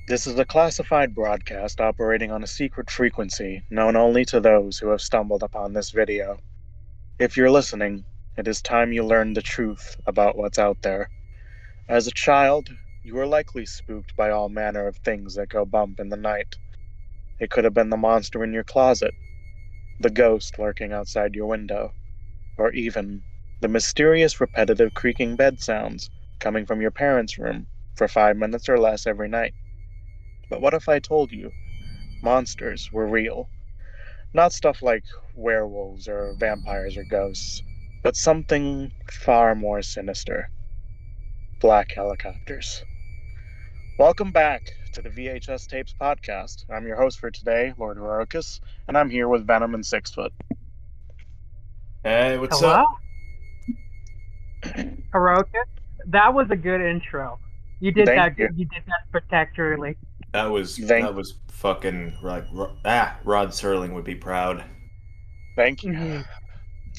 This is a classified broadcast operating on a secret frequency known only to those who have stumbled upon this video. If you're listening, it is time you learned the truth about what's out there. As a child, you were likely spooked by all manner of things that go bump in the night. It could have been the monster in your closet, the ghost lurking outside your window, or even the mysterious repetitive creaking bed sounds coming from your parents' room for 5 minutes or less every night. But what if I told you monsters were real? Not stuff like werewolves or vampires or ghosts, but something far more sinister: black helicopters. Welcome back to the VHS Tapes podcast. I'm your host for today, Lord Heroicus, and I'm here with Venom and Sixfoot. Hey, what's Hello? up? Hiroka? That was a good intro. You did Thank that you. good. You did that spectacularly. That was fucking like Rod Serling would be proud. Thank you. Mhm.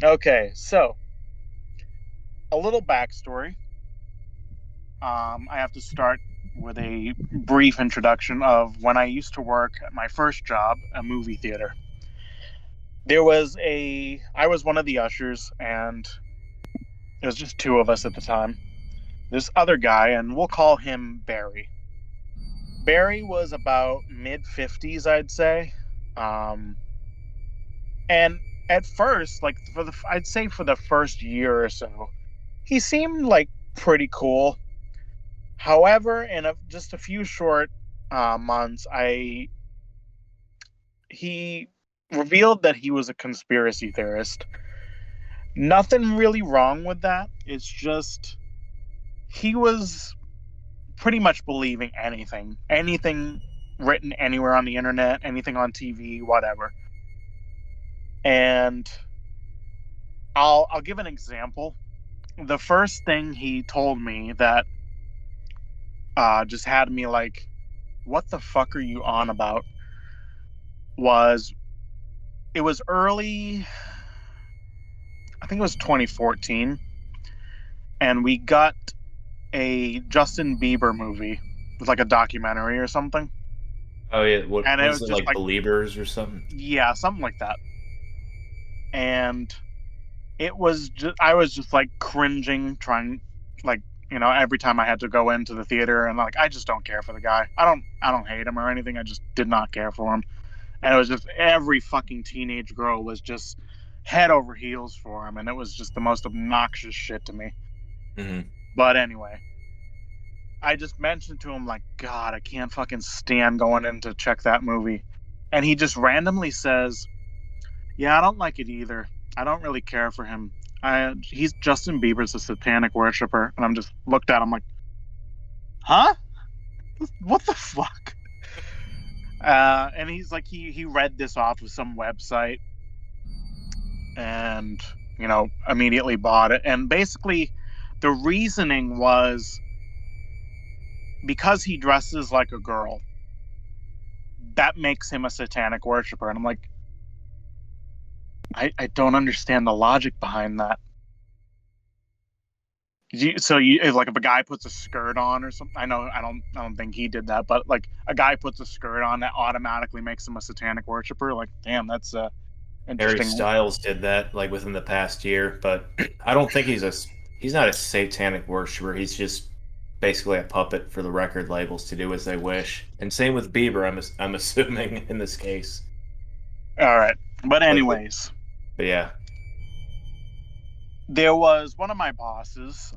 Okay, so a little backstory. I have to start with a brief introduction of when I used to work at my first job, a movie theater. I was one of the ushers, and it was just two of us at the time. This other guy, and we'll call him Barry. Barry was about mid 50s, I'd say. And at first, like I'd say for the first year or so, he seemed like pretty cool. However, in just a few short months, he revealed that he was a conspiracy theorist. Nothing really wrong with that. It's just he was pretty much believing anything written anywhere on the internet, anything on TV, whatever. And I'll give an example. The first thing he told me that just had me like, what the fuck are you on about? Was it was early, I think it was 2014, and we got a Justin Bieber movie. It was like a documentary or something. Oh yeah, what And it was was it just like like, Believers or something? yeah, something like that. And I was just like cringing, trying, like, every time I had to go into the theater, and like, I just don't care for the guy. I don't hate him or anything. I just did not care for him. And it was just every fucking teenage girl was just head over heels for him, and it was just the most obnoxious shit to me. Mm-hmm. But anyway, I just mentioned to him, like, God, I can't fucking stand going in to check that movie. And he just randomly says, yeah, I don't like it either. I don't really care for him. He's Justin Bieber's a satanic worshiper. And I'm just looked at him like, huh? What the fuck? And he's like, he read this off of some website and, immediately bought it. And basically, the reasoning was because he dresses like a girl, that makes him a satanic worshiper. And I'm like, I don't understand the logic behind that. Like if a guy puts a skirt on or something, I don't think he did that, but like a guy puts a skirt on, that automatically makes him a satanic worshiper. Like, damn, that's Harry interesting. Styles did that like within the past year, but I don't think he's not a satanic worshiper. He's just basically a puppet for the record labels to do as they wish. And same with Bieber, I'm assuming in this case. All right, but But, anyways, but yeah. there was one of my bosses.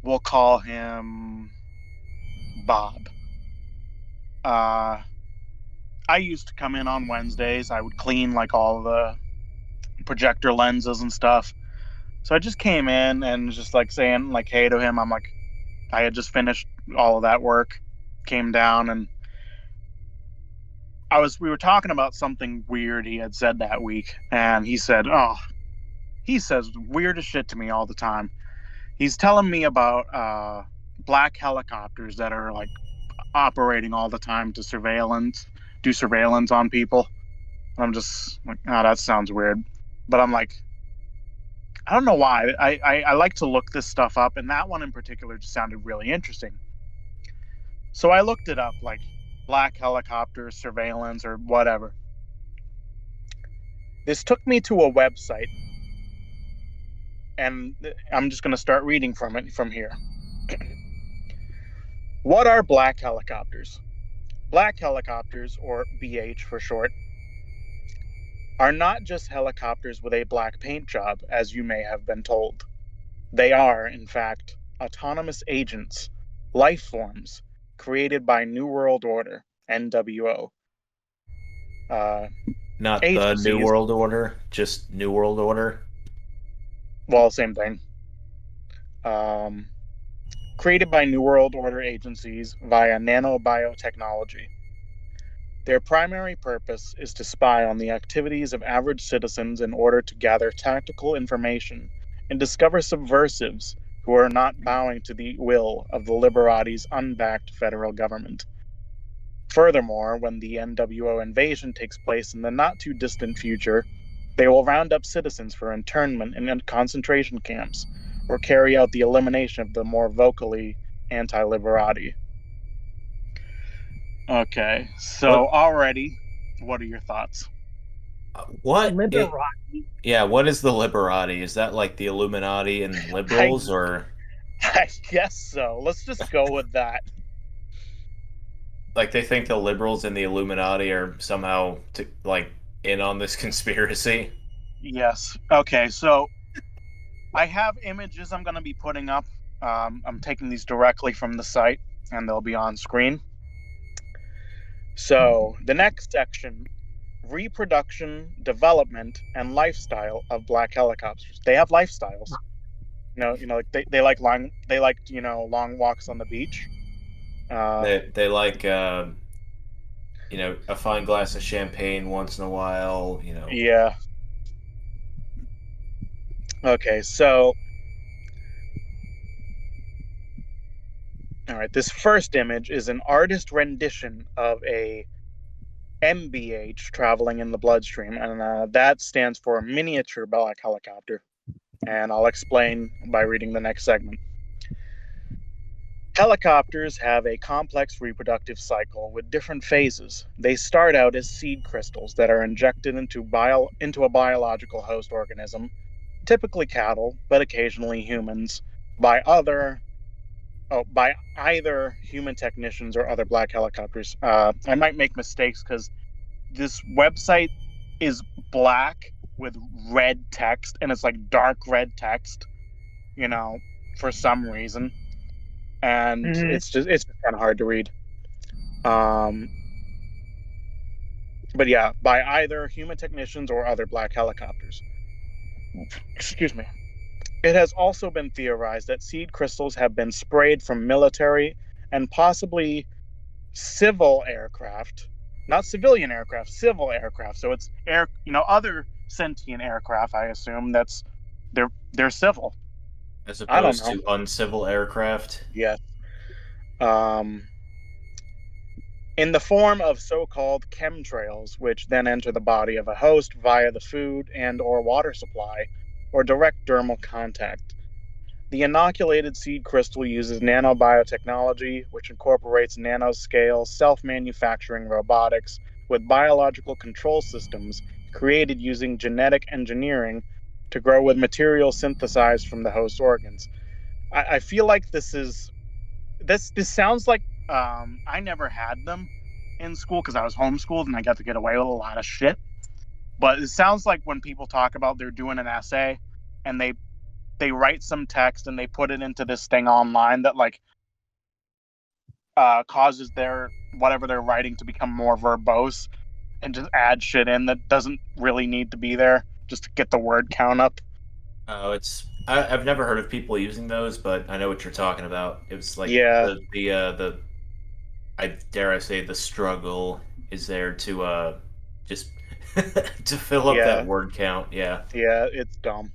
We'll call him Bob. I used to come in on Wednesdays. I would clean like all the projector lenses and stuff. So I just came in and just like saying like hey to him. I'm like, I had just finished all of that work, came down, and we were talking about something weird he had said that week, and he said, "Oh, he says weirdest shit to me all the time." He's telling me about black helicopters that are like operating all the time to do surveillance on people. And I'm just like, oh, that sounds weird. But I'm like, I don't know why. I like to look this stuff up, and that one in particular just sounded really interesting. So I looked it up, like black helicopter surveillance or whatever. This took me to a website, and I'm just going to start reading from it from here. What are black helicopters? Black helicopters, or BH for short, are not just helicopters with a black paint job, as you may have been told. They are, in fact, autonomous agents, life forms, created by New World Order, NWO. Not the New Agencies, World Order, just New World Order. well, same thing. Um, Created by New World Order agencies via nanobiotechnology. Their primary purpose is to spy on the activities of average citizens in order to gather tactical information and discover subversives who are not bowing to the will of the Liberati's unbacked federal government. Furthermore, when the NWO invasion takes place in the not too distant future, they will round up citizens for internment in concentration camps or carry out the elimination of the more vocally anti Liberati. Okay, so What? already, what are your thoughts? What? Liberati. Yeah, what is the Liberati? Is that like the Illuminati and liberals, or I guess so. Let's just go with that. like they think the liberals and the Illuminati are somehow like in on this conspiracy? Yes. Okay, so I have images I'm going to be putting up. I'm taking these directly from the site, and they'll be on screen. So the next section: reproduction, development, and lifestyle of black helicopters. They have lifestyles. Like they like long walks on the beach. They like a fine glass of champagne once in a while. Yeah. Okay, so all right, this first image is an artist rendition of a MBH traveling in the bloodstream, and that stands for miniature black helicopter. And I'll explain by reading the next segment. Helicopters have a complex reproductive cycle with different phases. They start out as seed crystals that are injected into a biological host organism, typically cattle, but occasionally humans, by either human technicians or other black helicopters. I might make mistakes because this website is black with red text, and it's like dark red text, for some reason, and it's just kind of hard to read. But yeah, by either human technicians or other black helicopters. Excuse me. It has also been theorized that seed crystals have been sprayed from military and possibly civil aircraft, not civilian aircraft, civil aircraft. So it's other sentient aircraft. I assume they're civil. As I don't opposed know. to uncivil aircraft. Yes. In the form of so-called chemtrails, which then enter the body of a host via the food and or water supply or direct dermal contact. The inoculated seed crystal uses nanobiotechnology, which incorporates nanoscale self-manufacturing robotics with biological control systems created using genetic engineering to grow with materials synthesized from the host organs. I feel like this sounds like I never had them in school because I was homeschooled and I got to get away with a lot of shit. But it sounds like when people talk about they're doing an essay and they write some text and they put it into this thing online that like causes their whatever they're writing to become more verbose and just add shit in that doesn't really need to be there just to get the word count up. Oh, I've never heard of people using those, but I know what you're talking about. It was like Yeah. the I dare I say the struggle is there to just to fill up that word count. Yeah. Yeah, it's dumb.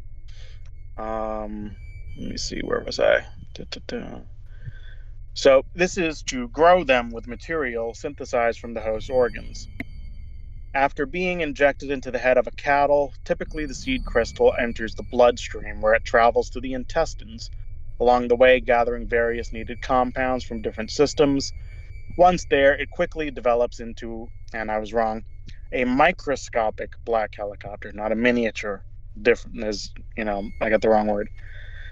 Let me see, where was I? Da-da-da. So this is to grow them with material synthesized from the host organs. After being injected into the head of a cattle, typically the seed crystal enters the bloodstream where it travels to the intestines, along the way gathering various needed compounds from different systems. The intestines, which are the organs, are then processed into a Once there, it quickly develops into, and I was wrong, a microscopic black helicopter, not a miniature. Different is, I got the wrong word.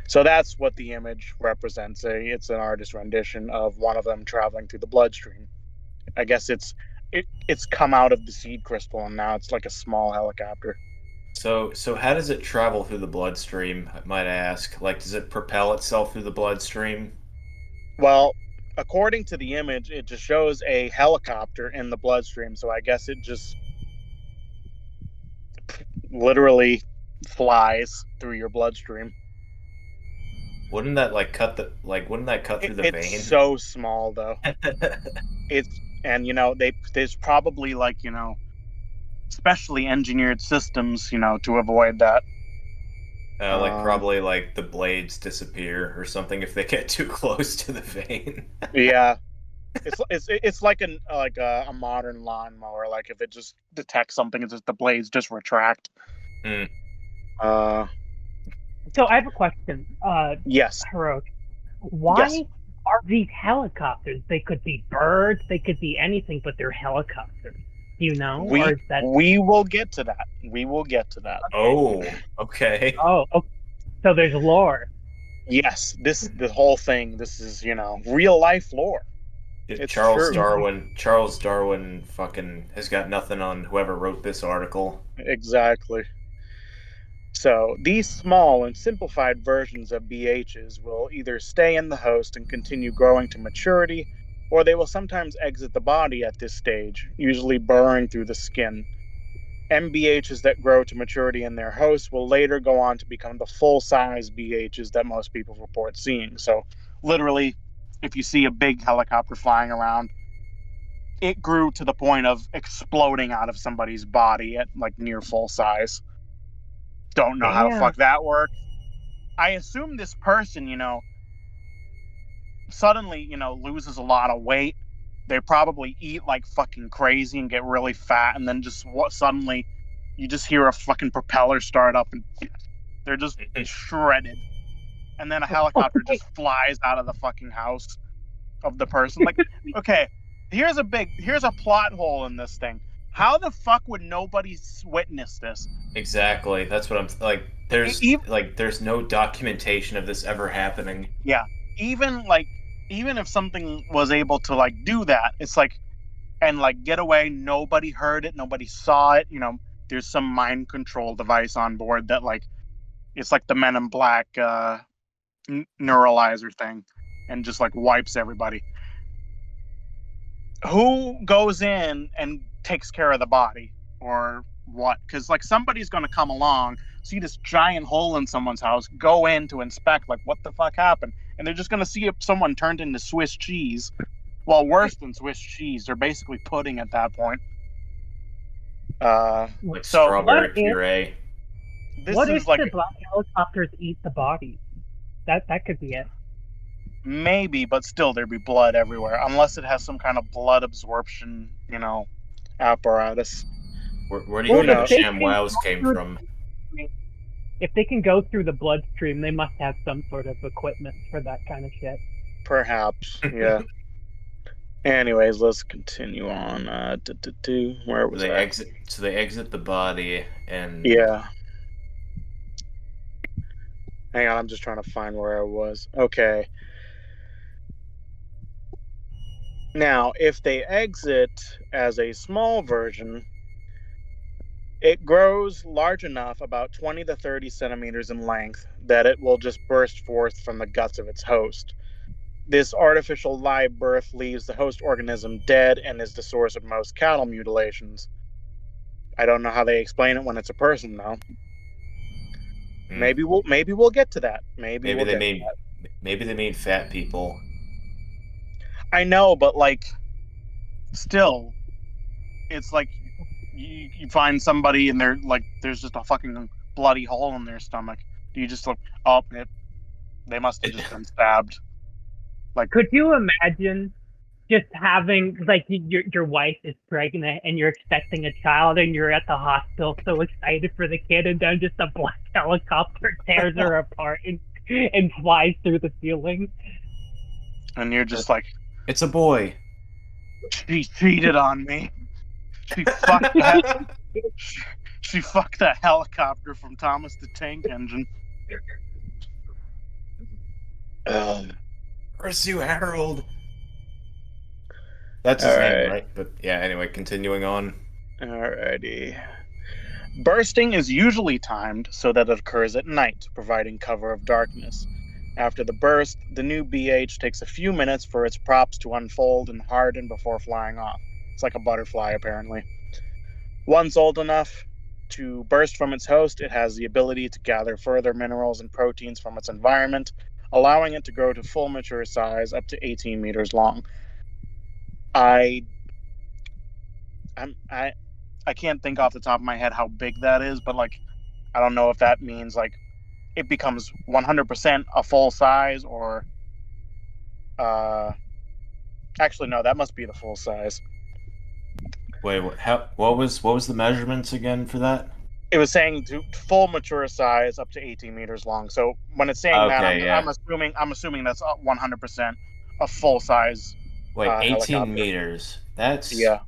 So that's what the image represents. It's an artist rendition of one of them traveling through the bloodstream. I guess it's come out of the seed crystal and now it's like a small helicopter. So how does it travel through the bloodstream, might I ask? Like, does it propel itself through the bloodstream? Well, according to the image, it just shows a helicopter in the bloodstream. So I guess it just literally flies through your bloodstream. Wouldn't that wouldn't that cut through the It's vein? so small though. It's and there's probably specially engineered systems to avoid that. Probably like the blades disappear or something if they get too close to the vein. Yeah, it's like a modern lawnmower. Like if it just detects something, it's just the blades just retract. Mm. So I have a question, Yes. Hiroki. Why are these helicopters? They could be birds, they could be anything, but they're helicopters. Do you know? We will get to that. We will get to that. Oh, okay. Oh, so there's lore. Yes, the whole thing. This is real life lore. It's Charles true. Charles Darwin fucking has got nothing on whoever wrote this article. Exactly. So these small and simplified versions of BHs will either stay in the host and continue growing to maturity, or they will sometimes exit the body at this stage, usually burrowing through the skin. MBHs that grow to maturity in their host will later go on to become the full-size BHs that most people report seeing. So literally, if you see a big helicopter flying around, it grew to the point of exploding out of somebody's body at like near full size. Don't know how the fuck that worked. I assume this person, suddenly, loses a lot of weight. They probably eat like fucking crazy and get really fat, and then just suddenly you just hear a fucking propeller start up and they're just shredded. And then a helicopter just flies out of the fucking house of the person. Like, okay, here's a plot hole in this thing. How the fuck would nobody witness this? Exactly. That's what I'm like. There's no documentation of this ever happening. Yeah. Even if something was able to like do that, it's like and like get away, nobody heard it, nobody saw it, there's some mind control device on board that like it's like the Men in Black neuralizer thing and just like wipes everybody. Who goes in and takes care of the body or what? Because like somebody's going to come along, see this giant hole in someone's house, go in to inspect, like what the fuck happened, and they're just going to see someone turned into Swiss cheese. Well, worse than Swiss cheese, they're basically pudding at that point. Like strawberry puree. What if the black helicopters eat the bodies? That could be it. Maybe, but still there'd be blood everywhere, unless it has some kind of blood absorption, apparatus. Where do you think the ShamWows came from? If they can go through the bloodstream, they must have some sort of equipment for that kind of shit. Perhaps, yeah. Anyways, let's continue on. Where was they I? exit? So they exit the body and yeah. Hang on, I'm just trying to find where I was. Okay. Now, if they exit as a small version, it grows large enough, about 20 to 30 centimeters in length, that it will just burst forth from the guts of its host. This artificial live birth leaves the host organism dead and is the source of most cattle mutilations. I don't know how they explain it when it's a person, though. Maybe we'll get to that. Maybe they mean fat people. I know, but like, still, it's like you find somebody and they're like, there's just a fucking bloody hole in their stomach. Do you just look up? They must have just been stabbed. Like, could you imagine just having like your wife is pregnant and you're expecting a child and you're at the hospital so excited for the kid, and then just a black helicopter tears her apart and flies through the ceiling, and you're just like, it's a boy. She cheated on me. She fucked that. She fucked that helicopter from Thomas the Tank Engine. Pursue Harold. That's his All name, right. right? But yeah, anyway, continuing on. Alrighty. Bursting is usually timed so that it occurs at night, providing cover of darkness. After the burst, the new BH takes a few minutes for its props to unfold and harden before flying off. It's like a butterfly, apparently. Once old enough to burst from its host, it has the ability to gather further minerals and proteins from its environment, allowing it to grow to full mature size up to 18 meters long. I can't think off the top of my head how big that is, but like I don't know if that means like it becomes 100% a full size or actually no, that must be the full size. Wait, what was the measurements again for that? It was saying to full mature size up to 18 meters long. So when it's saying that, Okay, yeah. I'm assuming that's 100% a full size Wait, 18 helicopter. meters. That's Yeah.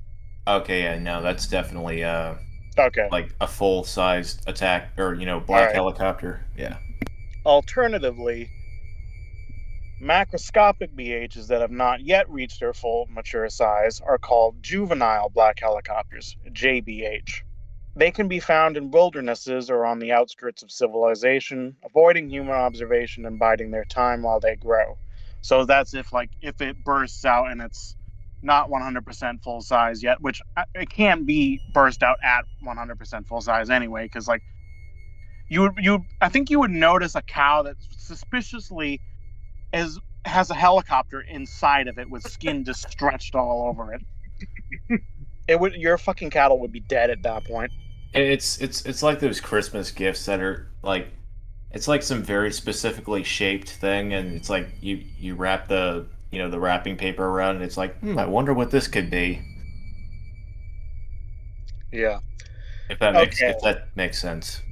Okay, yeah, no, that's definitely Okay. like a full-sized attack or black Right. helicopter. Yeah. Alternatively, macroscopic BHs that have not yet reached their full mature size are called juvenile black helicopters, JBH. They can be found in wildernesses or on the outskirts of civilization, avoiding human observation and biding their time while they grow. So that's if it bursts out and it's not 100% full size yet, which it can't be burst out at 100% full size anyway, because like I think you would notice a cow that suspiciously has a helicopter inside of it with skin just stretched all over it. Your fucking cattle would be dead at that point. It's like those Christmas gifts that are like it's like some very specifically shaped thing, and it's like you wrap the the wrapping paper around, and it's like, I wonder what this could be. Yeah. If that makes sense.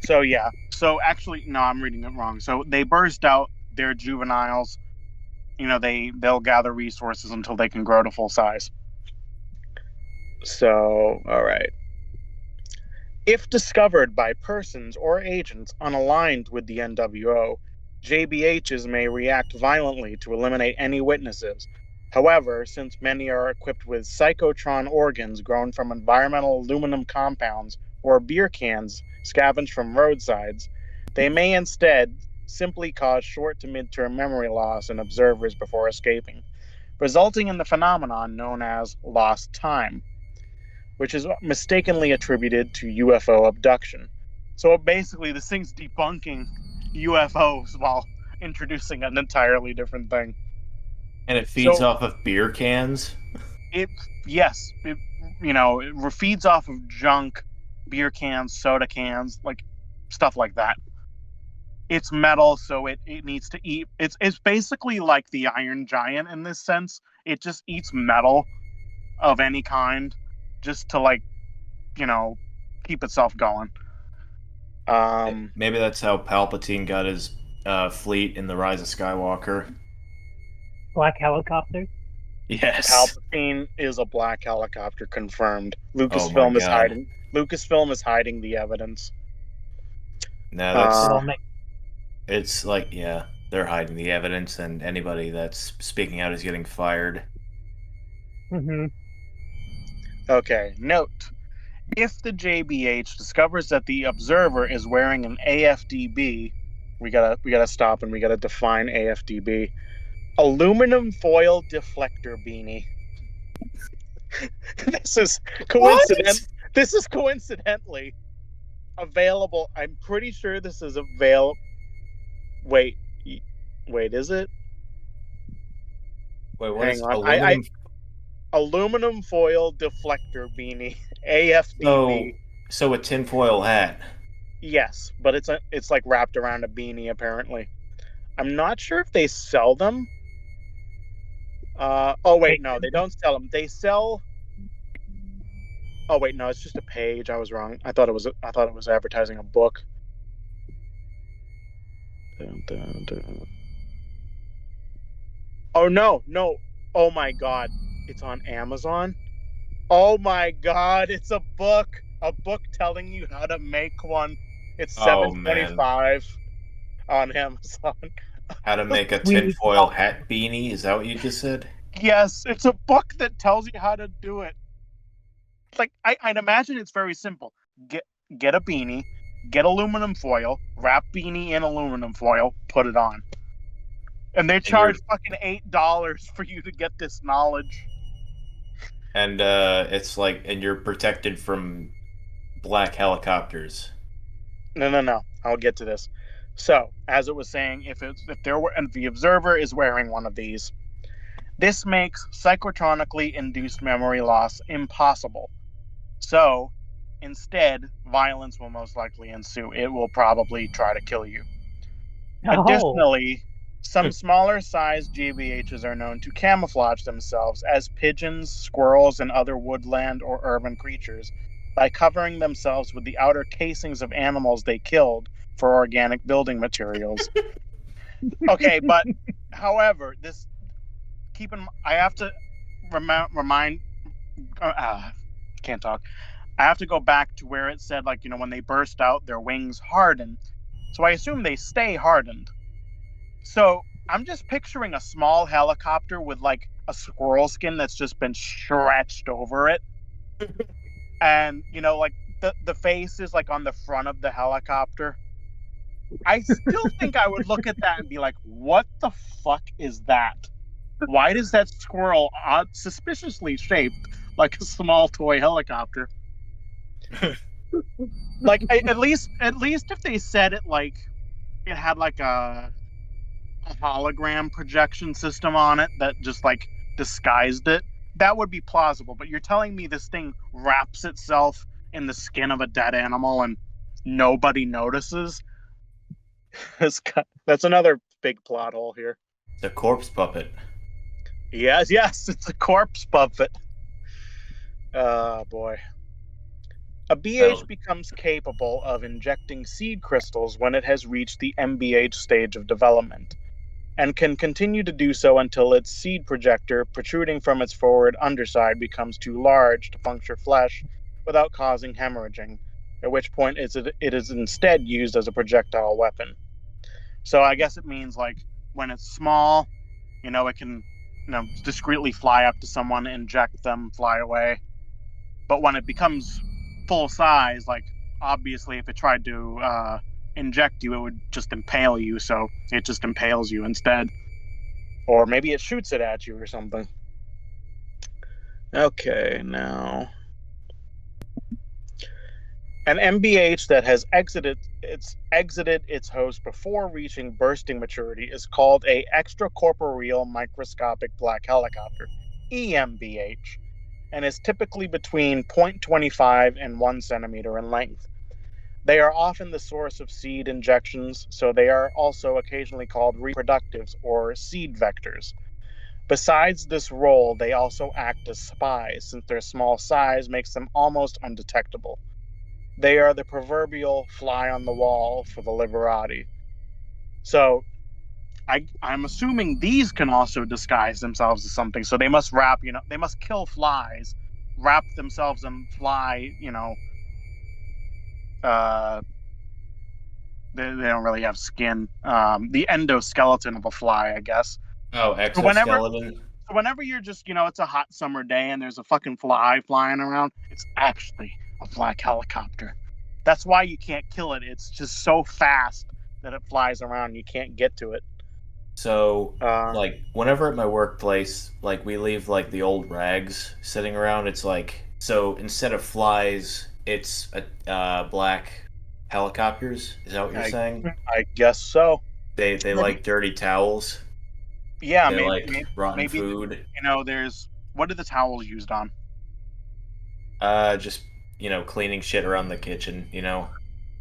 So actually, no, I'm reading it wrong. So they burst out their juveniles. They'll gather resources until they can grow to full size. So, all right. If discovered by persons or agents unaligned with the NWO, JBHs may react violently to eliminate any witnesses. However, since many are equipped with psychotron organs grown from environmental aluminum compounds or beer cans scavenged from roadsides, they may instead simply cause short to mid-term memory loss in observers before escaping, resulting in the phenomenon known as lost time, which is mistakenly attributed to UFO abduction. So basically, this thing's debunking UFOs while introducing an entirely different thing. And it feeds off of beer cans? It feeds off of junk, beer cans, soda cans, like stuff like that. It's metal, so it needs to eat. It's basically like the Iron Giant in this sense. It just eats metal of any kind just to keep itself going. Maybe that's how Palpatine got his fleet in The Rise of Skywalker. Black helicopter? Yes. Palpatine is a black helicopter, confirmed. Lucasfilm is hiding the evidence. No, that's it's like, yeah, they're hiding the evidence, and anybody that's speaking out is getting fired. Mm-hmm. Okay, note. If the JBH discovers that the observer is wearing an AFDB, we gotta stop and we gotta define AFDB. Aluminum foil deflector beanie. This is coincidentally available. I'm pretty sure this is available. Wait, is it? Wait, what? Hang on. Aluminum foil deflector beanie, AFDB. So a tinfoil hat. Yes, but it's like wrapped around a beanie apparently. I'm not sure if they sell them. Oh wait, no, they don't sell them. They sell. Oh wait, no, it's just a page. I was wrong. I thought it was advertising a book. Dun, dun, dun. Oh no! Oh my god! It's on Amazon. Oh my god, it's a book. A book telling you how to make one. It's Oh man, $7.25 on Amazon. how to make a Sweet. tinfoil hat beanie? Is that what you just said? Yes, it's a book that tells you how to do it. Like I'd imagine it's very simple. Get a beanie, get aluminum foil, wrap beanie in aluminum foil, put it on. And they And you're charge fucking $8 for you to get this knowledge. and it's like, and you're protected from black helicopters. No. I'll get to this. So, as it was saying, if the observer is wearing one of these, this makes psychotronically induced memory loss impossible. So, instead, violence will most likely ensue. It will probably try to kill you. Oh, Additionally, some smaller sized GBHs are known to camouflage themselves as pigeons, squirrels, and other woodland or urban creatures by covering themselves with the outer casings of animals they killed for organic building materials. Okay, but however, I have to remind, can't talk. I have to go back to where it said, like, when they burst out, their wings harden. So I assume they stay hardened. So I'm just picturing a small helicopter with like a squirrel skin that's just been stretched over it. And like the face is like on the front of the helicopter. I still think I would look at that and be like, what the fuck is that? Why does that squirrel suspiciously shaped like a small toy helicopter? Like at least if they said it like it had like a hologram projection system on it that just like disguised it, that would be plausible. But you're telling me this thing wraps itself in the skin of a dead animal and nobody notices? That's another big plot hole here. The corpse puppet. Yes, it's a corpse puppet. Oh boy. A BH becomes capable of injecting seed crystals when it has reached the MBH stage of development, and can continue to do so until its seed projector protruding from its forward underside becomes too large to puncture flesh without causing hemorrhaging, at which point it is instead used as a projectile weapon. So I guess it means like when it's small, it can discreetly fly up to someone, inject them, fly away. But when it becomes full size, like obviously if it tried to inject you, it would just impale you, so it just impales you instead. Or maybe it shoots it at you or something. Okay, now an MBH that has exited its host before reaching bursting maturity is called a extracorporeal microscopic black helicopter, EMBH, and is typically between 0.25 and 1 centimeter in length. They are often the source of seed injections, so they are also occasionally called reproductives or seed vectors. Besides this role, they also act as spies, since their small size makes them almost undetectable. They are the proverbial fly on the wall for the Liberati. So I'm assuming these can also disguise themselves as something. So they must they must kill flies, wrap themselves in fly, they don't really have skin. The endoskeleton of a fly, I guess. Oh, exoskeleton. So whenever you're just, it's a hot summer day and there's a fucking fly flying around, it's actually a black helicopter. That's why you can't kill it. It's just so fast that it flies around and you can't get to it. So, like, whenever at my workplace, like, we leave, like, the old rags sitting around, it's like, so instead of flies, it's black helicopters? Is that what you're saying? I guess so. They like dirty towels? Yeah, they maybe, like rotten food? There's... What are the towels used on? Just, cleaning shit around the kitchen,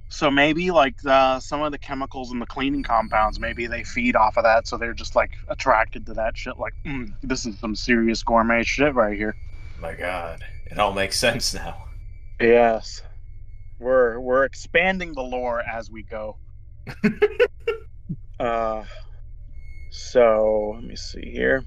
So maybe like some of the chemicals in the cleaning compounds, maybe they feed off of that, so they're just like attracted to that shit. Like, this is some serious gourmet shit right here. My God, it all makes sense now. Yes, we're expanding the lore as we go. So let me see here.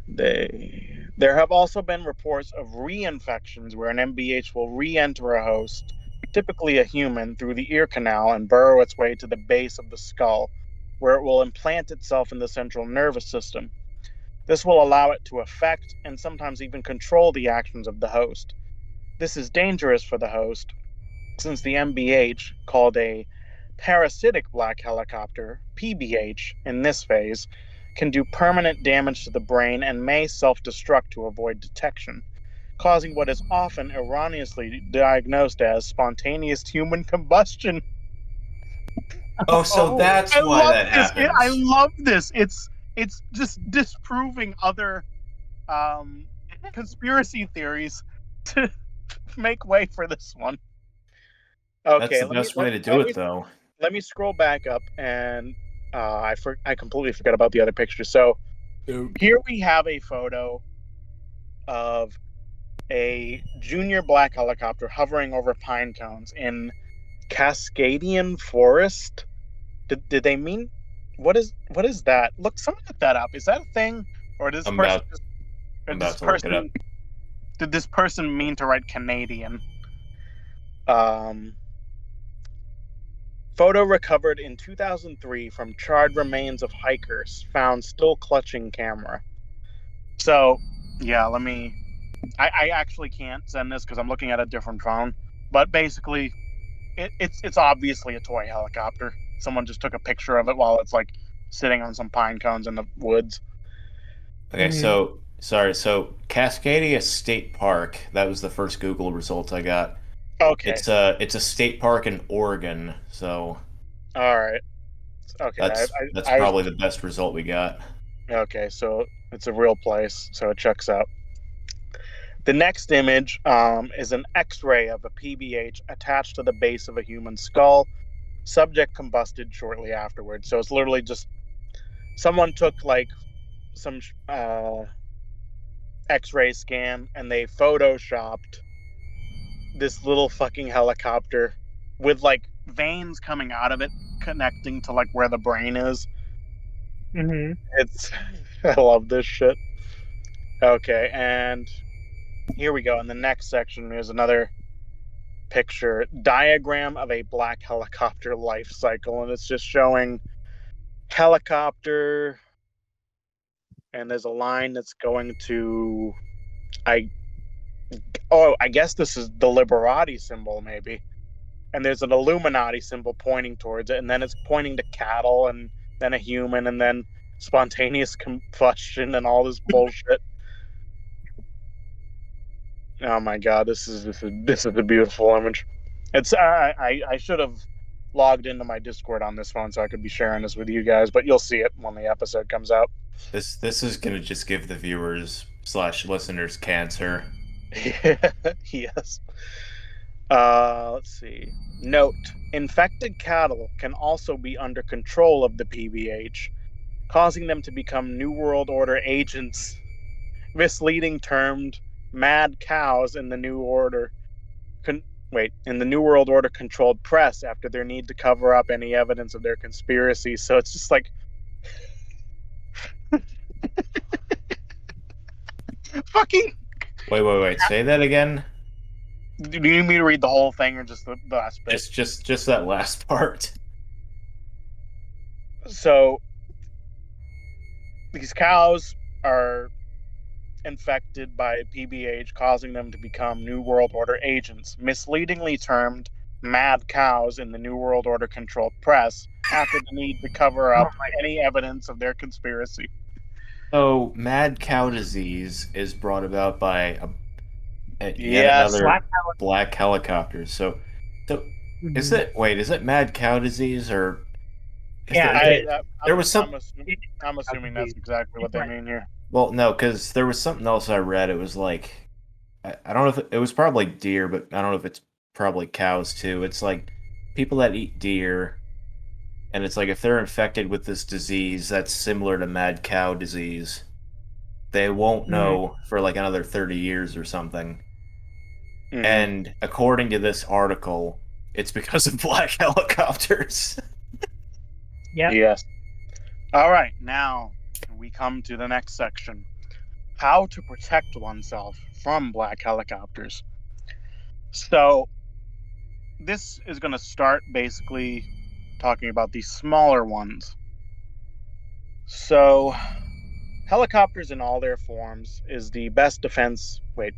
There have also been reports of reinfections where an MBH will re-enter a host, typically a human, through the ear canal and burrow its way to the base of the skull, where it will implant itself in the central nervous system. This will allow it to affect and sometimes even control the actions of the host. This is dangerous for the host, since the MBH, called a parasitic black helicopter, PBH, in this phase, can do permanent damage to the brain and may self destruct to avoid detection, causing what is often erroneously diagnosed as spontaneous human combustion. Oh, so Oh, that's why that I happens. love this. It's just disproving other um, conspiracy theories to make way for this one. That's Okay, the best way to do it, though. let me scroll back up, and I completely forgot about the other picture. So here we have a photo of a junior black helicopter hovering over pine cones in Cascadian Forest. Did they mean what is that? Look, someone look that up. Is that a thing, or does this I'm person about just, or I'm does about this to look it up. person did this person mean to write Canadian? Um, Photo recovered in 2003 from charred remains of hikers found still clutching camera. So, yeah, let me. I actually can't send this because I'm looking at a different phone. But basically, it's obviously a toy helicopter. Someone just took a picture of it while it's like sitting on some pine cones in the woods. Okay, mhm. so sorry. So Cascadia State Park. That was the first Google result I got. Okay, It's a state park in Oregon. So all right. Okay, that's I was probably the best result we got. okay. So it's a real place, so it checks out. The next image is an X-ray of a PBH attached to the base of a human skull. Subject combusted shortly afterwards. So it's literally just someone took like some X-ray scan and they photoshopped this little fucking helicopter with like veins coming out of it connecting to like where the brain is. Mhm. It's I love this shit. Okay, and here we go. In the next section, there's another picture diagram of a black helicopter life cycle, and it's just showing helicopter, and there's a line that's going to I I guess this is the Liberati symbol maybe, and there's an Illuminati symbol pointing towards it, and then it's pointing to cattle, and then a human, and then spontaneous combustion and all this bullshit. Oh my god, this is a beautiful image. It's I should have logged into my Discord on this phone so I could be sharing this with you guys, but you'll see it when the episode comes out. This is gonna just give the viewers slash listeners cancer. Yes. Let's see. Note: infected cattle can also be under control of the PBH, causing them to become New World Order agents, misleading termed mad cows in the New Order. Con- in the New World Order controlled press after their need to cover up any evidence of their conspiracy. So it's just like fucking. Wait. Say that again. Do you need me to read the whole thing or just the last bit? Just that last part. So these cows are infected by PBH, causing them to become New World Order agents, misleadingly termed mad cows in the New World Order controlled press after the need to cover Oh up my any evidence of their conspiracy. So mad cow disease is brought about by yet Yes. another black. black helicopter. So Mhm. is it mad cow disease or is Yeah, there, it is. there was some It I'm is assuming that's disease. exactly what It's they like mean here. well no because there was something else I read. It was like I don't know if it was probably deer, but I don't know if it's probably cows too. It's like people that eat deer, and it's like if they're infected with this disease that's similar to mad cow disease, they won't mhm. know for like another 30 years or something. Mm-hmm. And according to this article, it's because of black helicopters. Yep. Yes. All right. Now we come to the next section. how to protect oneself from black helicopters. So, this is going to start basically talking about the smaller ones. So, helicopters in all their forms is the best defense. Wait.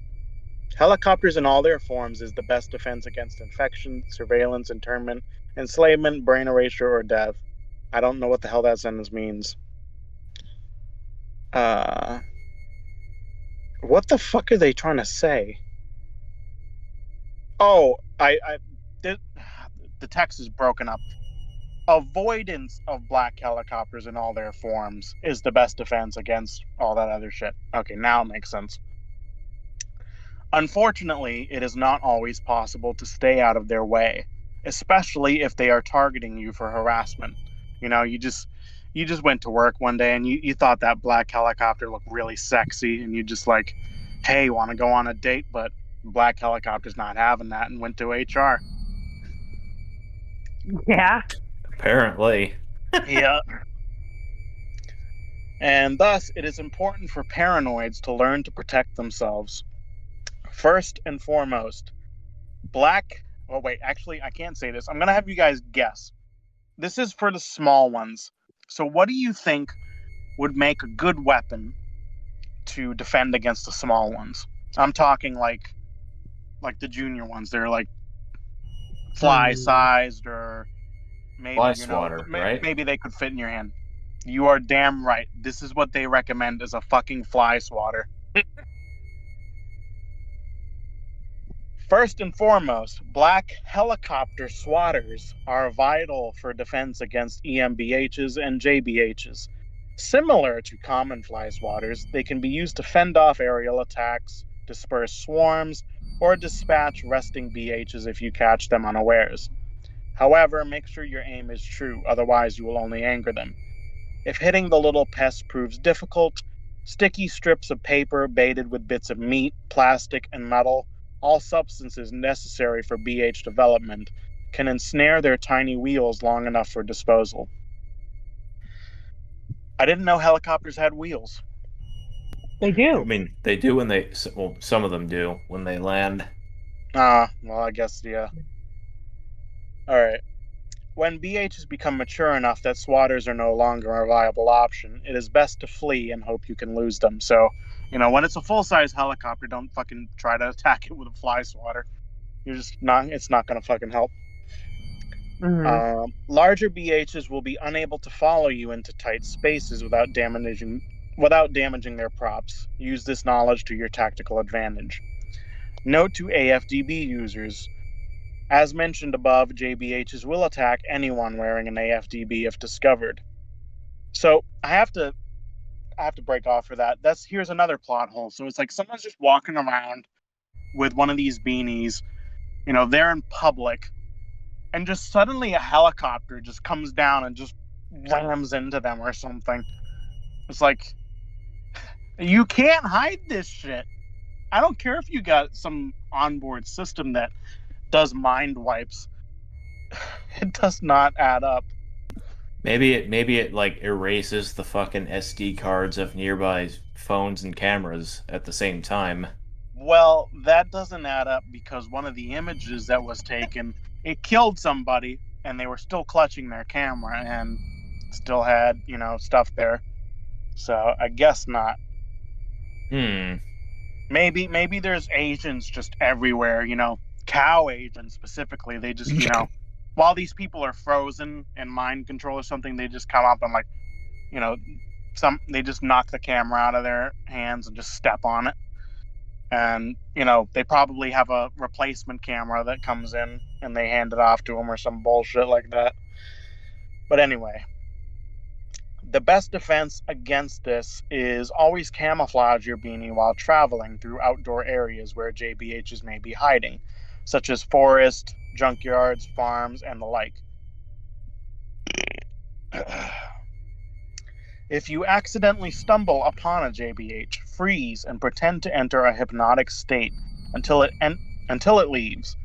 Helicopters in all their forms is the best defense against infection, surveillance, internment, enslavement, brain erasure, or death. I don't know what the hell that sentence means. What the fuck are they trying to say? Oh, the text is broken up. Avoidance of black helicopters in all their forms is the best defense against all that other shit. Okay, now it makes sense. Unfortunately, it is not always possible to stay out of their way, especially if they are targeting you for harassment. You know, you just went to work one day and you thought that black helicopter looked really sexy and you just like, hey, want to go on a date? But black helicopter's not having that and went to HR. Yeah. Apparently. Yeah. And thus, it is important for paranoids to learn to protect themselves. First and foremost, oh, wait, actually, I can't say this. I'm going to have you guys guess. This is for the small ones. So, what do you think would make a good weapon to defend against the small ones? I'm talking like the junior ones. They're like fly-sized, or maybe Fly swatter, right? Maybe they could fit in your hand. You are damn right. This is what they recommend as a fucking fly swatter. First and foremost, black helicopter swatters are vital for defense against EMBHs and JBHs. Similar to common fly swatters, they can be used to fend off aerial attacks, disperse swarms, or dispatch resting BHs if you catch them unawares. However, make sure your aim is true, otherwise you will only anger them. If hitting the little pest proves difficult, sticky strips of paper baited with bits of meat, plastic, and metal, all substances necessary for BH development, can ensnare their tiny wheels long enough for disposal. I didn't know helicopters had wheels. They do. I mean, they do when they, well, some of them do when they land. Well, I guess, yeah. Alright. When BHs become mature enough that swatters are no longer a viable option, it is best to flee and hope you can lose them. So, you know, when it's a full-size helicopter, don't fucking try to attack it with a fly swatter. It's not going to fucking help. Mhm. Larger BHs will be unable to follow you into tight spaces without damaging their props. Use this knowledge to your tactical advantage. Note to AFDB users: as mentioned above, JBHs will attack anyone wearing an AFDB if discovered. So I have to break off for that. Here's another plot hole. So it's like someone's just walking around with one of these beanies, you know, they're in public, and just suddenly a helicopter just comes down and just rams into them or something. It's like, you can't hide this shit. I don't care if you got some onboard system that does mind wipes. It does not add up. Maybe it like erases the fucking SD cards of nearby phones and cameras at the same time. Well, that doesn't add up because one of the images that was taken, it killed somebody and they were still clutching their camera and still had, you know, stuff there. So I guess not. Maybe there's agents just everywhere, you know, cow agents specifically. They just, you know, while these people are frozen in mind control or something, they just come up and, like, you know, they just knock the camera out of their hands and just step on it. And, you know, they probably have a replacement camera that comes in and they hand it off to them or some bullshit like that. But anyway, the best defense against this is always camouflage your beanie while traveling through outdoor areas where JBHs may be hiding, such as forests, junkyards, farms, and the like. If you accidentally stumble upon a JBH, freeze and pretend to enter a hypnotic state until it leaves,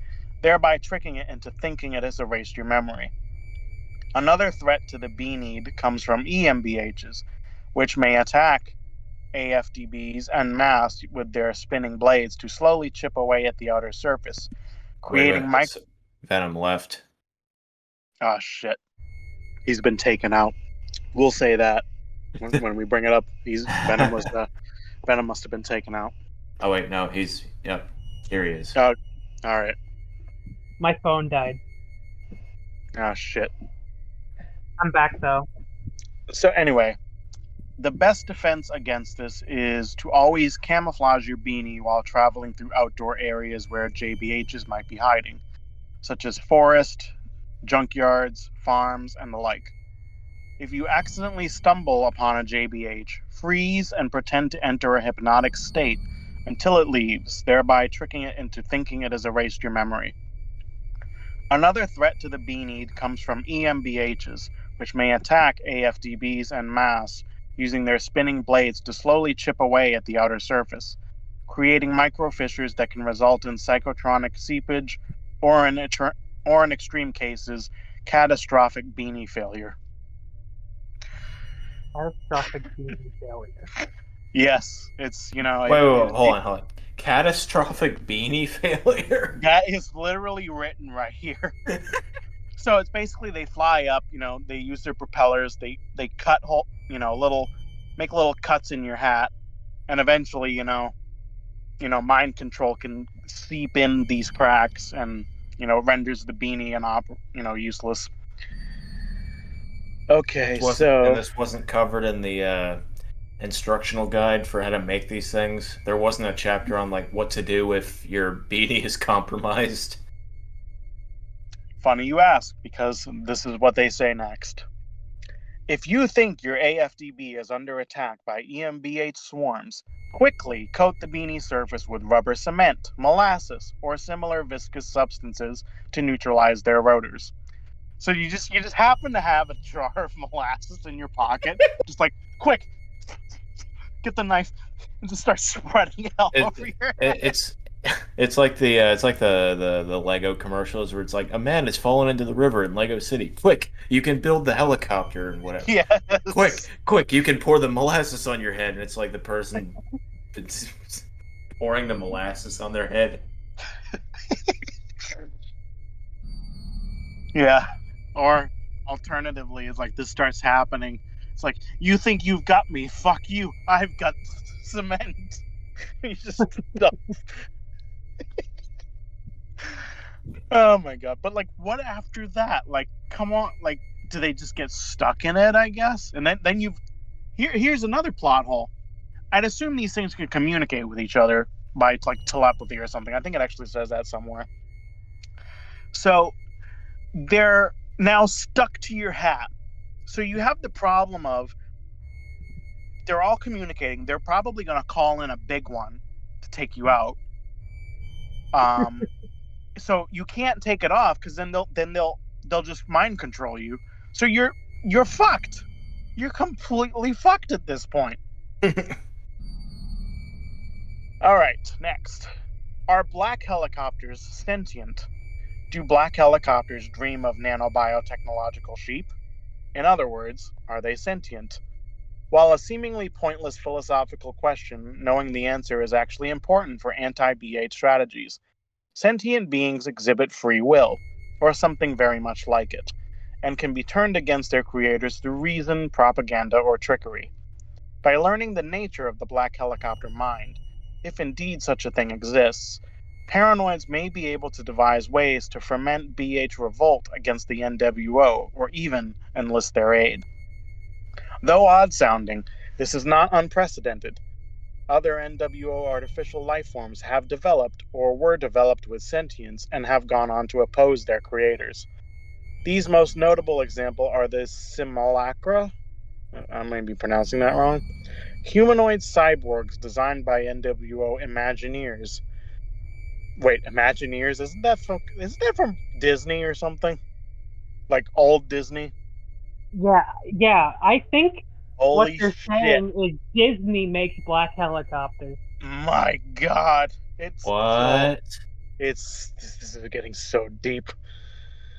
thereby tricking it into thinking it has erased your memory. Another threat to the beanied comes from EMBHs, which may attack AFDBs en masse with their spinning blades to slowly chip away at the outer surface, Wait, creating wait. Venom left. Oh shit. He's been taken out. We'll say that when we bring it up. Venom must have been taken out. Oh wait, no, yep. Here he is. Oh, all right. My phone died. Oh shit. I'm back though. So anyway, the best defense against this is to always camouflage your beanie while traveling through outdoor areas where JBHs might be hiding, such as forest, junkyards, farms, and the like. If you accidentally stumble upon a JBH, freeze and pretend to enter a hypnotic state until it leaves, thereby tricking it into thinking it has erased your memory. Another threat to the beanie comes from EMBHs, which may attack AFDBs en masse using their spinning blades to slowly chip away at the outer surface, creating microfissures that can result in psychotronic seepage or, in extreme cases, catastrophic beanie failure. Catastrophic beanie failure. Yes, it's, Wait, hold on. Catastrophic beanie failure? That is literally written right here. So it's basically they fly up, they use their propellers, they cut hole, make little cuts in your hat, and eventually, mind control can seep in these cracks and, renders the beanie useless. Okay, and this wasn't covered in the instructional guide for how to make these things. There wasn't a chapter on like what to do if your beanie is compromised. Funny you ask, because this is what they say next. If you think your AFDB is under attack by EMBH swarms, quickly coat the beanie surface with rubber cement, molasses, or similar viscous substances to neutralize their rotors. So you just happen to have a jar of molasses in your pocket, just like, quick, get the knife and just start spreading it all over your head. It's like the Lego commercials where it's like a man is fallen into the river in Lego City. Quick, you can build the helicopter and whatever. Yes. Quick, you can pour the molasses on your head, and it's like the person pouring the molasses on their head. Yeah. Or alternatively, it's like this starts happening. It's like, you think you've got me? Fuck you. I've got cement. You just Oh my god. But like, what after that? Like, come on. Like, do they just get stuck in it, I guess? And then here's another plot hole. I'd assume these things can communicate with each other by like telepathy or something. I think it actually says that somewhere. So they're now stuck to your hat. So you have the problem of they're all communicating. They're probably going to call in a big one to take you out. So you can't take it off because then they'll just mind control you. So you're fucked. You're completely fucked at this point. All right, next. Are black helicopters sentient? Do black helicopters dream of nanobiotechnological sheep? In other words, are they sentient? While a seemingly pointless philosophical question, knowing the answer is actually important for anti-BH strategies. Sentient beings exhibit free will, or something very much like it, and can be turned against their creators through reason, propaganda, or trickery. By learning the nature of the black helicopter mind, if indeed such a thing exists, paranoids may be able to devise ways to ferment BH revolt against the NWO, or even enlist their aid. Though odd-sounding, this is not unprecedented. Other NWO artificial life forms have developed or were developed with sentience and have gone on to oppose their creators. These most notable examples are the simulacra, I may be pronouncing that wrong, humanoid cyborgs designed by NWO Imagineers. Wait, Imagineers? Isn't that from Disney or something? Like old Disney? Yeah. I think Holy what you're shit. saying is Disney makes black helicopters. My god. What? This is getting so deep.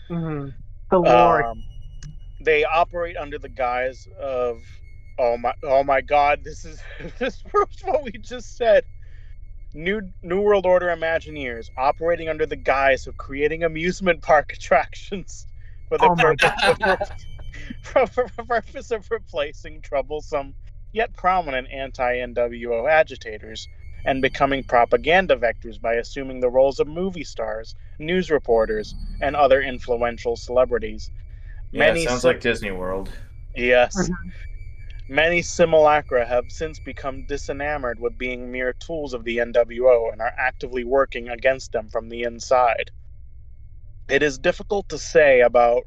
Mm-hmm. The Lord. They operate under the guise of Oh my God! This proves what we just said. New World Order Imagineers operating under the guise of creating amusement park attractions for the Oh my purpose God. for the purpose of replacing troublesome yet prominent anti-NWO agitators and becoming propaganda vectors by assuming the roles of movie stars, news reporters, and other influential celebrities. Yeah, Many sounds like Disney World. yes, many simulacra have since become disenamored with being mere tools of the NWO and are actively working against them from the inside. It is difficult to say about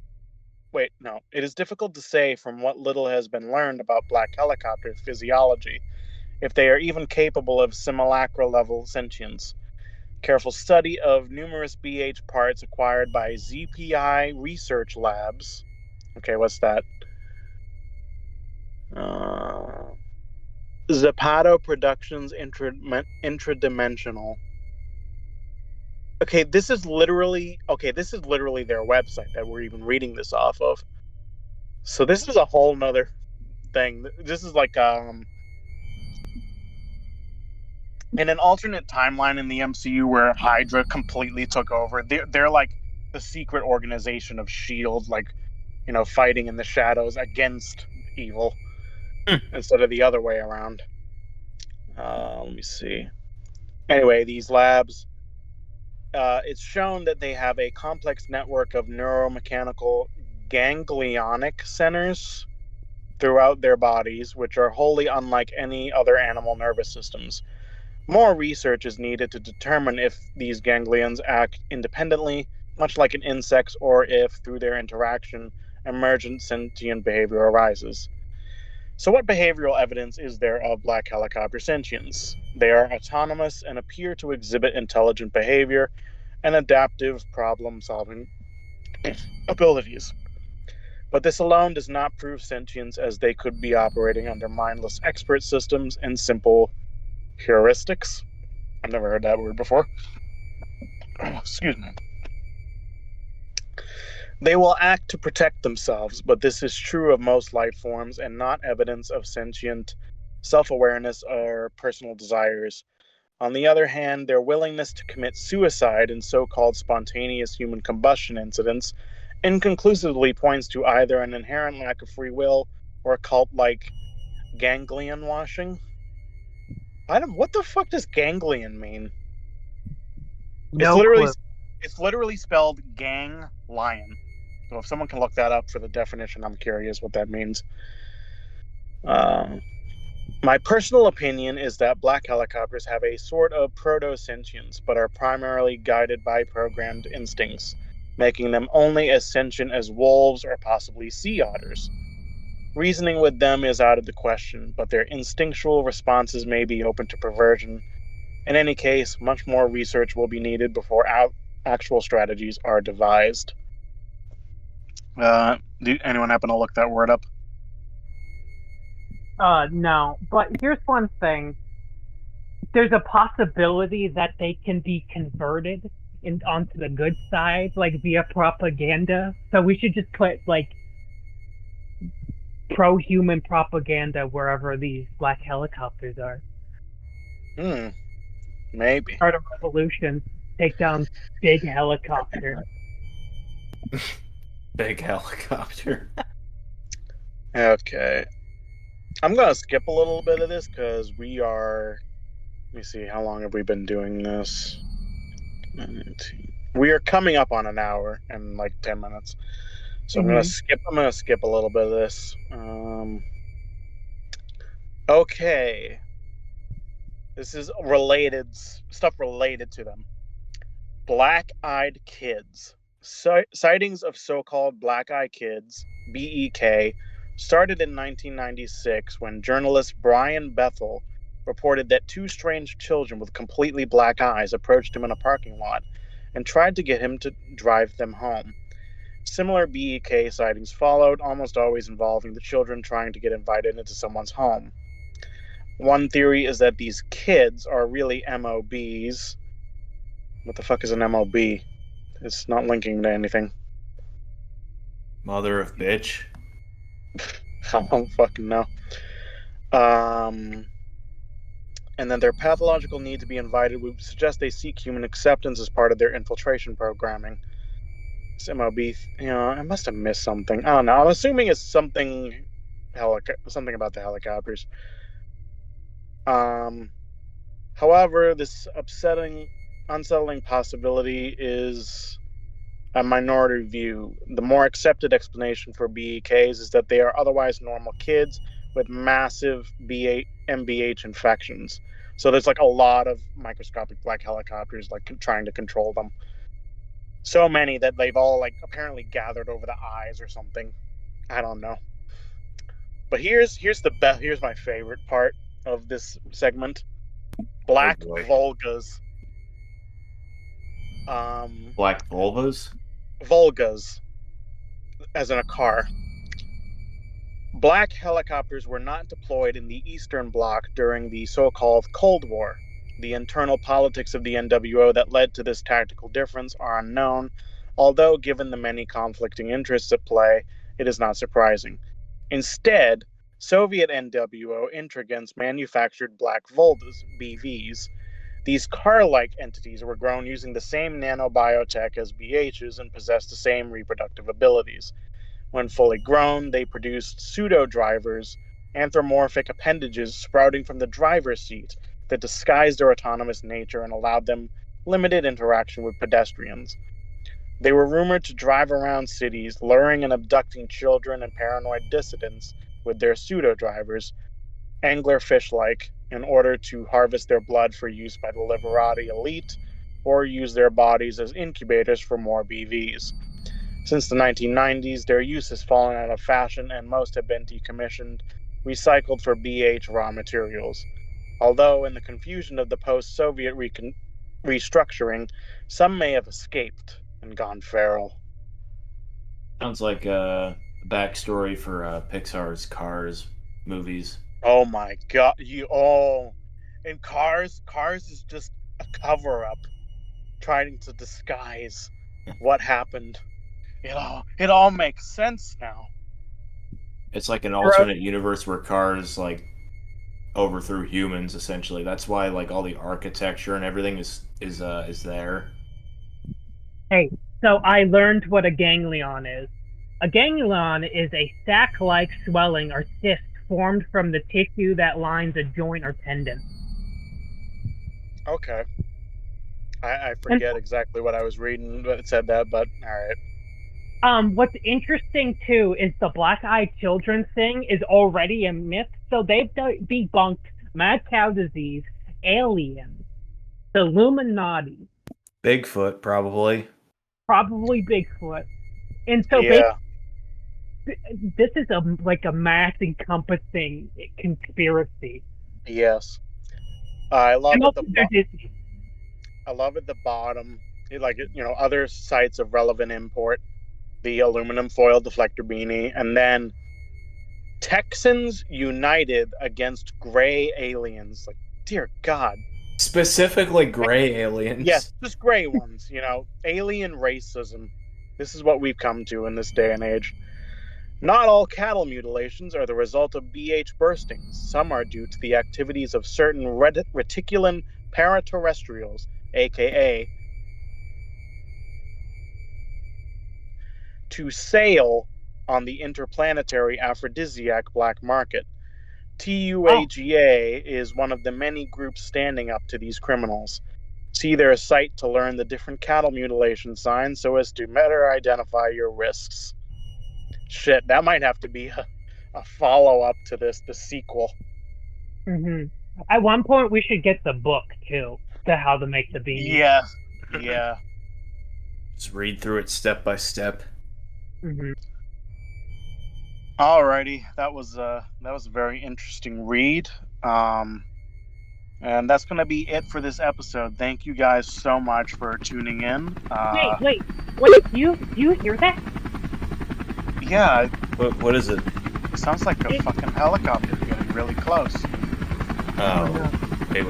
Wait, no. It is difficult to say from what little has been learned about black helicopter physiology if they are even capable of simulacra level sentience. Careful study of numerous BH parts acquired by ZPI Research Labs. Okay, what's that? Uh, Zapato Productions Intradimensional. This is literally their website that we're even reading this off of. So this is a whole nother thing. This is like in an alternate timeline in the MCU where Hydra completely took over. They're like the secret organization of Shield, like fighting in the shadows against evil instead of the other way around. Let me see. Anyway, these labs. It's shown that they have a complex network of neuromechanical ganglionic centers throughout their bodies, which are wholly unlike any other animal nervous systems. More research is needed to determine if these ganglions act independently, much like an insect's, or if, through their interaction, emergent sentient behavior arises. So, what behavioral evidence is there of black helicopter sentience? They are autonomous and appear to exhibit intelligent behavior and adaptive problem solving abilities. But this alone does not prove sentience, as they could be operating under mindless expert systems and simple heuristics. I've never heard that word before. Excuse me. They will act to protect themselves, but this is true of most life forms and not evidence of sentient self awareness or personal desires. On the other hand, their willingness to commit suicide in so called spontaneous human combustion incidents inconclusively points to either an inherent lack of free will or a cult like ganglion washing. What the fuck does ganglion mean? It's No literally clue. it's literally spelled gang lion. So if someone can look that up for the definition, I'm curious what that means. Uh, my personal opinion is that black helicopters have a sort of proto-sentience, but are primarily guided by programmed instincts, making them only as sentient as wolves or possibly sea otters. Reasoning with them is out of the question, but their instinctual responses may be open to perversion. In any case, much more research will be needed before actual strategies are devised. Did anyone happen to look that word up? No. But here's one thing. There's a possibility that they can be converted onto the good side, like via propaganda. So we should just put like pro-human propaganda wherever these black helicopters are. Maybe. Start a revolution. Take down big helicopter. Big helicopter. Okay. I'm going to skip a little bit of this because we are. Let me see, how long have we been doing this? 19. We are coming up on an hour and like 10 minutes. So I'm going to skip a little bit of this. Okay. This is stuff related to them. Black-eyed kids. Sightings of so-called black-eyed kids, BEK, started in 1996 when journalist Brian Bethel reported that two strange children with completely black eyes approached him in a parking lot and tried to get him to drive them home. Similar BEK sightings followed, almost always involving the children trying to get invited into someone's home. One theory is that these kids are really MOBs. What the fuck is an MOB? It's not linking to anything. Mother of bitch. I don't fucking know. Um, and then their pathological need to be invited would suggest they seek human acceptance as part of their infiltration programming. This MOB, I must have missed something. I don't know. I'm assuming it's something about the helicopters. However, this unsettling possibility is a minority view. The more accepted explanation for BEKs is that they are otherwise normal kids with massive MBH infections. So there's like a lot of microscopic black helicopters like trying to control them. So many that they've all like apparently gathered over the eyes or something. I don't know. But here's my favorite part of this segment. Black Volgas. Black Volvas? Volgas, as in a car. Black helicopters were not deployed in the Eastern Bloc during the so-called Cold War. The internal politics of the NWO that led to this tactical difference are unknown, although given the many conflicting interests at play, it is not surprising. Instead, Soviet NWO intrigants manufactured Black Volgas, BVs. These car-like entities were grown using the same nanobiotech as BHs and possessed the same reproductive abilities. When fully grown, they produced pseudo-drivers, anthropomorphic appendages sprouting from the driver's seat that disguised their autonomous nature and allowed them limited interaction with pedestrians. They were rumored to drive around cities, luring and abducting children and paranoid dissidents with their pseudo-drivers, anglerfish-like, in order to harvest their blood for use by the Liberati elite, or use their bodies as incubators for more BVs. Since the 1990s, their use has fallen out of fashion and most have been decommissioned, recycled for BH raw materials. Although, in the confusion of the post-Soviet restructuring, some may have escaped and gone feral. Sounds like a backstory for Pixar's Cars movies. Oh my god, and Cars is just a cover-up trying to disguise what happened. It all makes sense now. It's like an alternate universe where Cars like overthrew humans essentially. That's why like all the architecture and everything is there. Hey, so I learned what a ganglion is. A ganglion is a sac-like swelling or cyst formed from the tissue that lines a joint or tendon. Okay. I forget exactly what I was reading that said that, but alright. What's interesting too is the black-eyed children thing is already a myth, so they've debunked mad cow disease, aliens, the Illuminati, Bigfoot, probably Bigfoot, and so this is a mass encompassing conspiracy. Yes, I love it. I love at the bottom, other sites of relevant import, the aluminum foil deflector beanie, and then Texans united against gray aliens. Like, dear God. Specifically gray aliens. Yes, just gray ones, alien racism. This is what we've come to in this day and age. Not all cattle mutilations are the result of BH burstings. Some are due to the activities of certain reticulin paraterrestrials, aka to sail on the interplanetary aphrodisiac black market. TUAGA is one of the many groups standing up to these criminals. See their site to learn the different cattle mutilation signs so as to better identify your risks. Shit, that might have to be a follow-up to the sequel. Mm-hmm. At one point, we should get the book, too, to how to make the beanie. Yeah. Just read through it step by step. Mm-hmm. Alrighty, that was a very interesting read. And that's going to be it for this episode. Thank you guys so much for tuning in. Wait! You hear that? Yeah. What is it? It sounds like a fucking helicopter getting really close. Oh. No. Okay,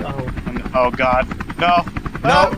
Oh God! No! No!